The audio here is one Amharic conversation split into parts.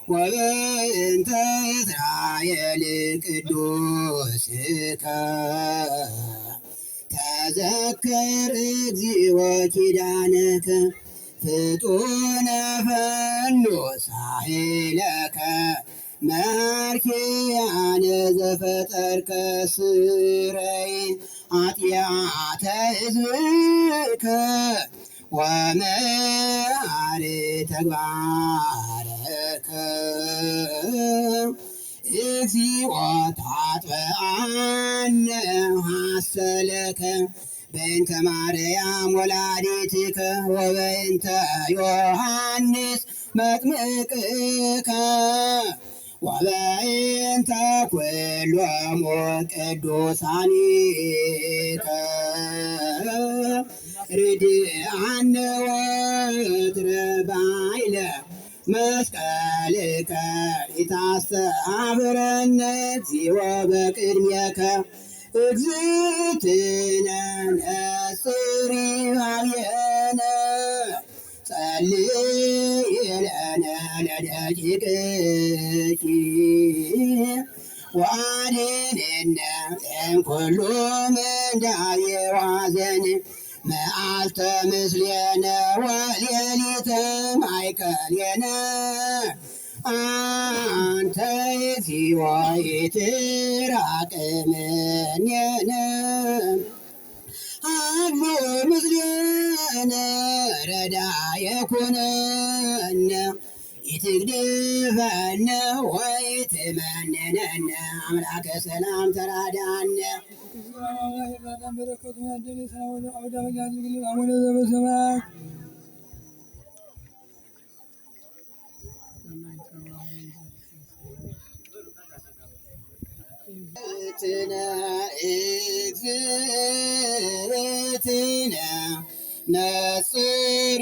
ወበእንተ እስራኤል ቅዱስከ ተዘከር እግዚኦ ኪዳነከ ፍጡነ ፈኑ ሳሂለከ መርኪያነ ዘፈጠርከ ስረይ ኃጢአተ ሕዝብከ ወመዓሪ ተግባረከ እግዚኦ ታጥበአነ ሐሰለከ በእንተ ማርያም ወላዲትከ ወበእንተ ዮሐንስ መጥምቅከ ወበእንተ ኩሎሙ ቅዱሳኒከ ርድአነ ወትረ ባይለ መስቀልከ ኢታስተአብረነ እግዚኦ በቅድሜከ እግዝእትነ ነጽሪ ኀቤነ ጸልይ ለነ ለደቂቅኪ ወአድኅነነ እምኩሉ ምንዳቤ ወኀዘን መዓልተ ምስሌነ ወሌሊተ ማእከሌነ አንተ እግዚኦ ኢትራቅ እምኔነ ሀሎ ምስሌነ ረዳየ ኩነነ ኢትግድፈነ ወኢትመንነነ አምላከ ሰላም ተራዳነ አቡነ ዘበሰማያት እግዝእትነ ነጽሪ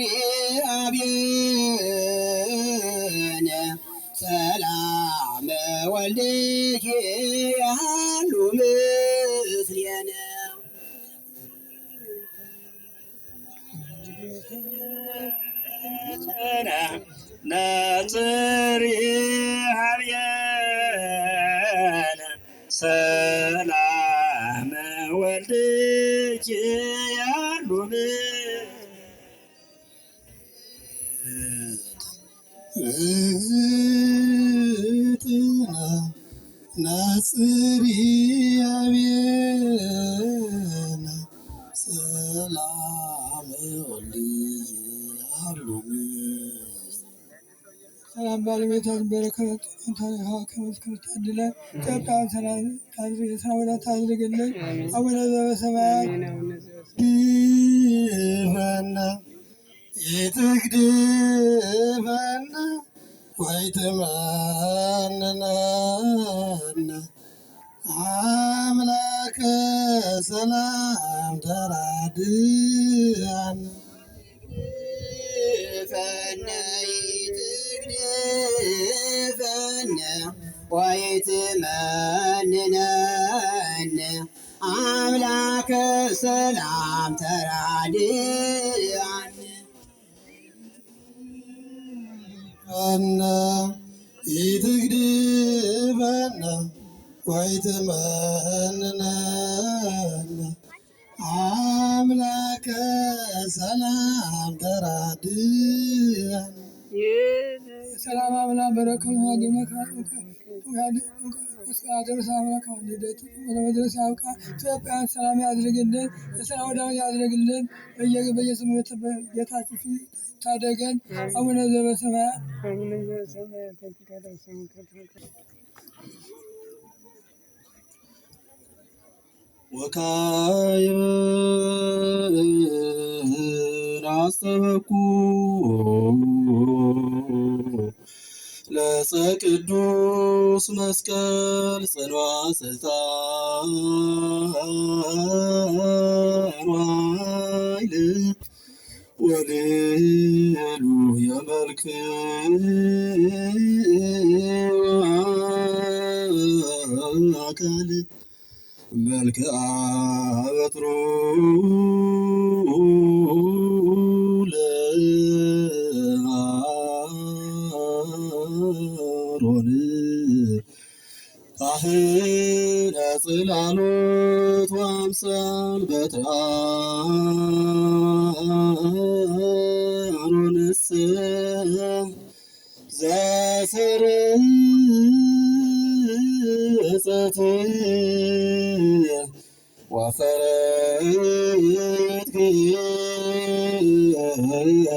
ኀቤነ ሰላመ ወልድኪ ያሉ ምስሌነ ነጽሪ ኀቤነ ሰላመ ወልድኪ ያሉ እግዝእትነ ነጽሪ ኀቤነ ሰላመ ወልድኪ ያሉ ሰላም ባለቤቷን በረከት ከመስከር ታድለን ኢትዮጵያን ሰላም ታድርግልን። አቡነ ዘበሰማያት ግፈነ ኢትግድፈነ ወኢትመንነነ አምላከ ሰላም ተራድአነ ኢትግድፈነ ወኢትመንነነ አምላከ ሰላም ተራድአነ ኢትግድፈነ ወኢትመንነነ አምላከ ሰላም ተራድአነ ሰላም አብላ በረከቱ አደረሰ አምላክ ለመድረስ ያብቃ። ኢትዮጵያን ሰላም ያድርግልን፣ የሰላም ወዳጅ ያድርግልን። በየስሙ ጌታችን ፊት ታደገን። አቡነ ዘበሰማያት ወካዕበ አስተበኩ ለጸ ቅዱስ መስቀል ጽንዋ ስልጣን ኃይል ወልዕሉ የመልክ አካል መልክዓ በትሩ አሮን ካህነ ጽላሎት ወአምሳል በትረ አሮንስ ዘሰርጸት ወፈረት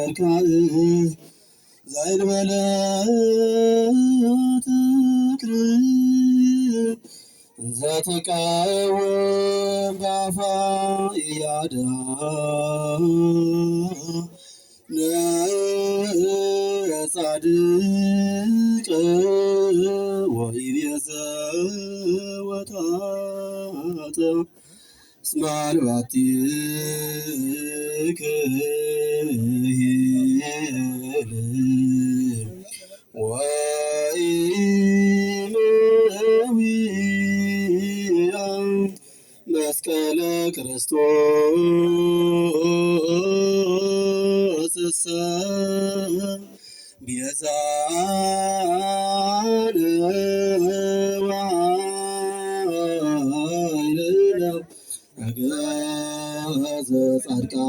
ክርካእ ዘእንበለ ትክር ዘተቃወም በአፋ ኢያዳ ጻድቅ ወይቤዘ ወታተ እስመ አልባቲ ክሂል ወኢመዊያ መስቀለ ክርስቶስ ቤዛነ ወኃይልነ አግዓዘ ጻድቃነ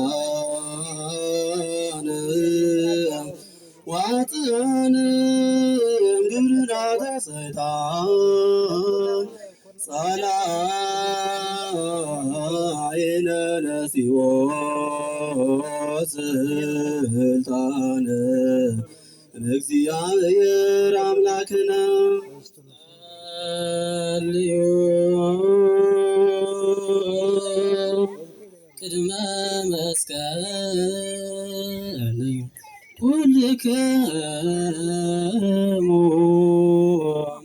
ወአጥዕነ እምግብርናተ ሰይጣን ጸላዔነ ለሲኦል ስልጣነ እግዚአብሔር አምላክነ ቅድመ መስቀል ኩልክሙ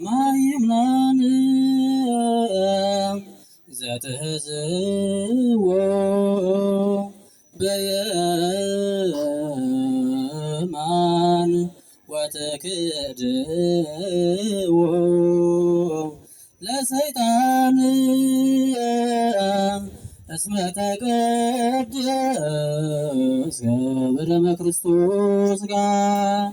ማይምናን ዘትሕዝዎ በየማን ወትክድዎ ለሰይጣን እስመ ተቀደሰ በደመ ክርስቶስ ጋር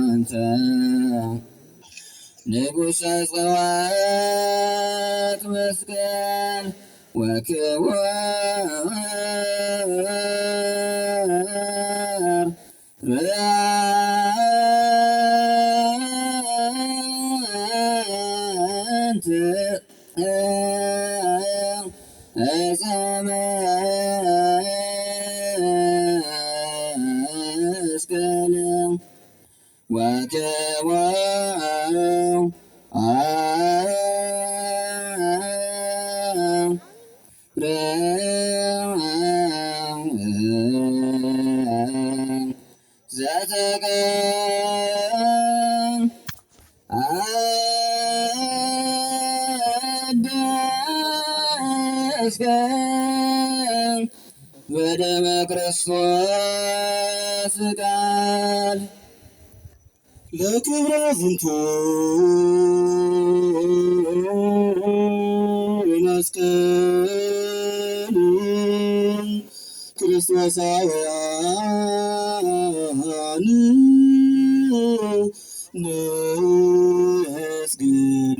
አንተ ንጉሠ ጽዋት መስቀል ወክቡር አንተ ዕፀ መስቀል ወክቡር በደመ ክርስቶስ ቃል ለክብረ ዝንቱ መስቀል ክርስቶሳውያን ንስግድ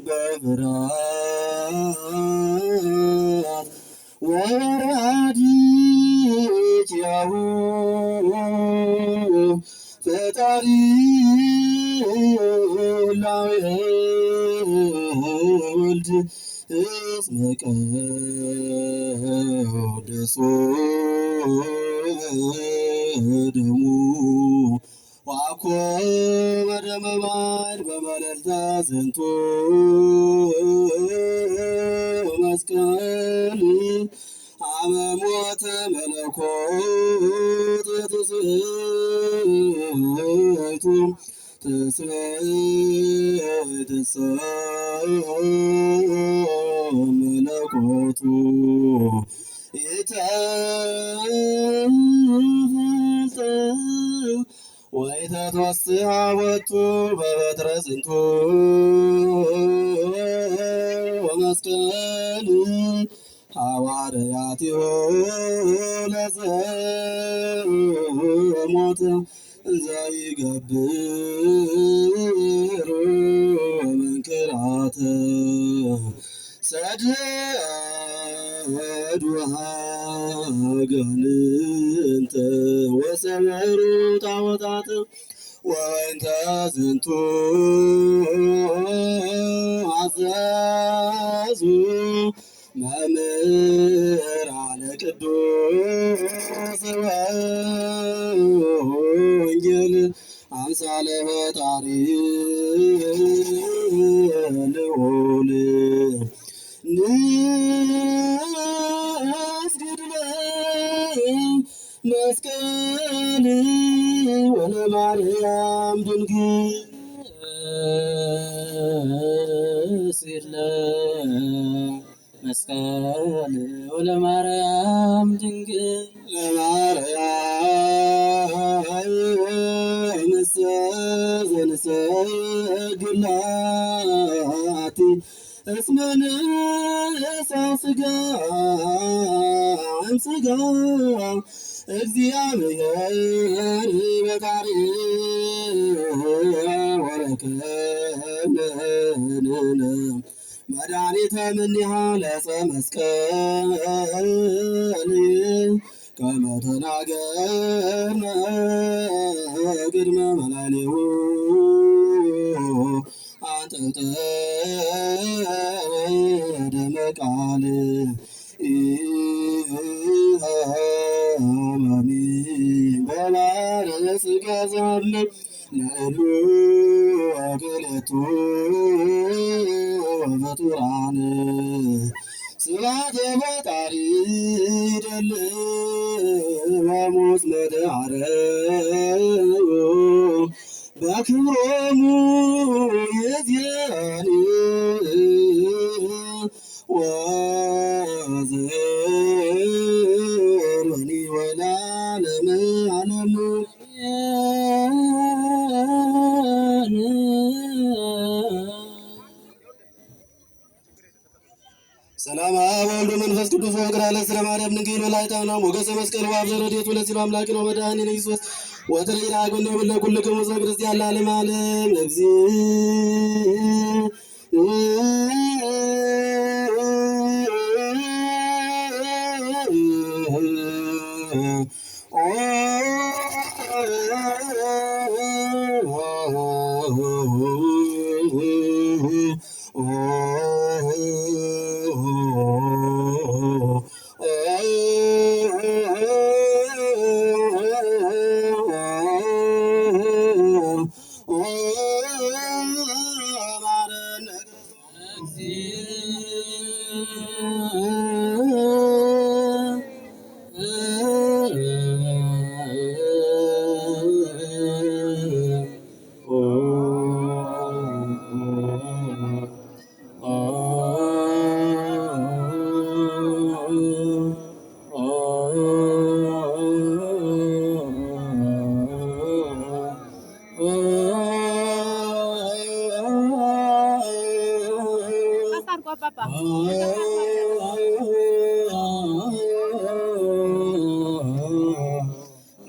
በፍርሃት ወራዲትያሁ ፈጣሪ ወልድ እስመ ቀደሶ ደሙ ዋኮ በደመ ባሕር በመለልታ ዝንቱ መስቀል አመ ሞተ መለኮት ትስብእቱ ትስብእትሰ መለኮቱ ኢተፈልጠ ወኢተትወስሐ ቦቱ በበትረ ዝንቱ ወመስቀል ሐዋርያቲሁ ለዘሞት ዘይገብሩ መንክራተ ሰደዱ አጋንንተ ወሰበሩ ጣዖታት ወእንተ ዝንቱ አዘዙ መምህራነ ቅዱስ ወንጌል አምሳለ ፈጣሪ ልዑል ንስግድ ለመስቀል ወለማርያም ድንግል ስግድ ለመስቀል ወለማርያም ድንግል ለማርያም ዘንሰግድላቲ እስመ ንሳ ሥጋ እምሥጋ እግዚአብሔር በቃሪ ወረከብነ መድኃኒተ እምኔሃ ለዕፀ መስቀል ከመ ተናገርነ ቅድመ መላሌሁ አንጠብጠበ ቃል አሜን በባሕረ ሥጋ ዘሐመ ለእሉ ክልኤቱ ፍጡራን ስብሐተ ፈጣሪ ይደልወሙ እስመ ተሐረዩ በክብሮሙ ይእዜኒ ወዘርኒ ወለዓለመ ዓለም ሰላም አብ ወወልድ ወመንፈስ ቅዱስ ወፍቅር አለ ስለ ማርያም ድንግል ወላዲተ አምላክ ሞገሰ መስቀል ወአብዘረ ረድኤቱ ለሲሉ አምላክ ነው መድኃኒነ ኢየሱስ ወትርኢነ አግብነ ለኩልክሙ ሕዝበ ክርስቲያን ለዓለመ ዓለም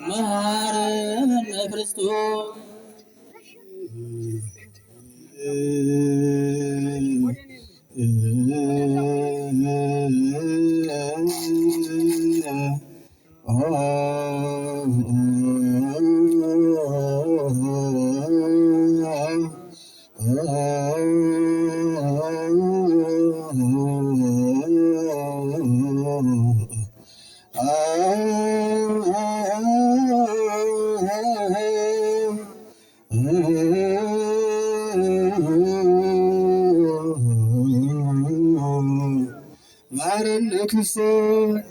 መሐረነ ክርስቶስ መሐረነ ክርስቶስ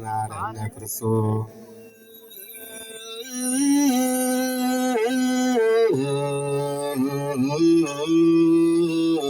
ማረነ ክርስቶስ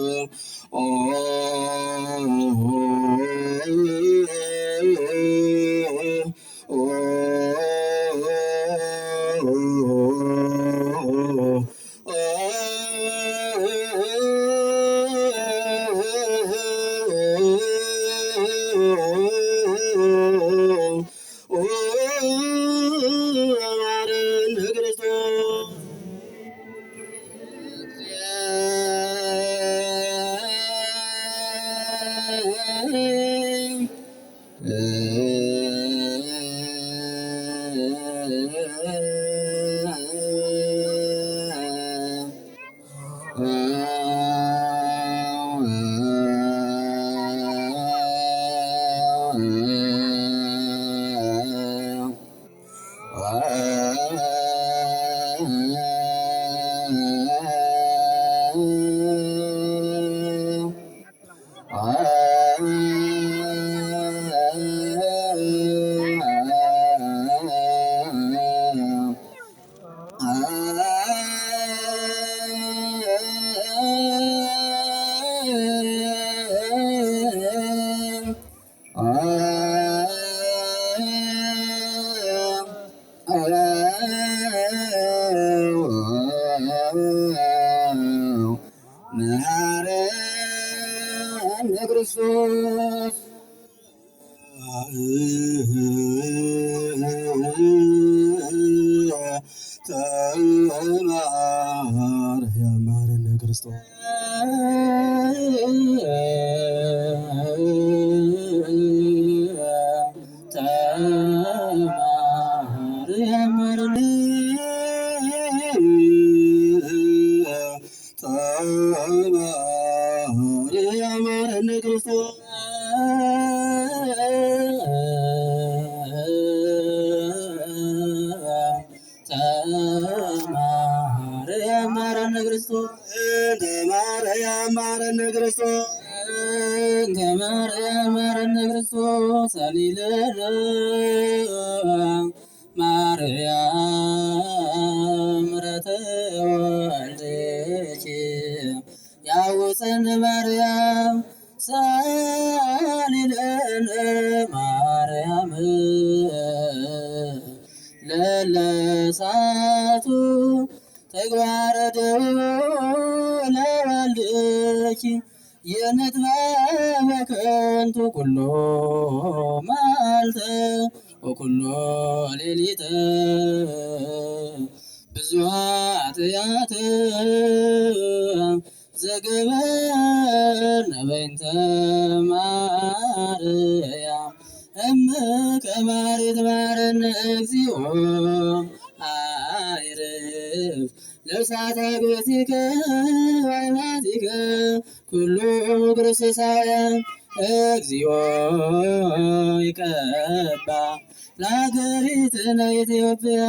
መሐረነ ክርስቶስ ያማረነ ክርስቶስ ያማረነ ክርስቶስ ያማረነ ክርስቶስ ያማረነ ክርስቶስ ያማረነ ክርስቶስ አሊለነ ማርያም ምሕረተ ወልድኪ ያውፅን ማርያም ሳሊለነ ማርያም ለለሳቱ ተግባረ ደወለ ወልድኪ የነጥበበ ከንቱ ኩሎ መዓልተ ወኩሎ ሌሊተ ብዙኃት ኃጢአት ዘገበርነ በእንተ ማርያም እምከ ማርያም ማረነ እግዚኦ አይርፍ ነፍሳተ ቤትከ ወይማቲከ ኩሉ ክርስቶሳውያን እግዚኦ ይቀባ ለሀገሪትነ ኢትዮጵያ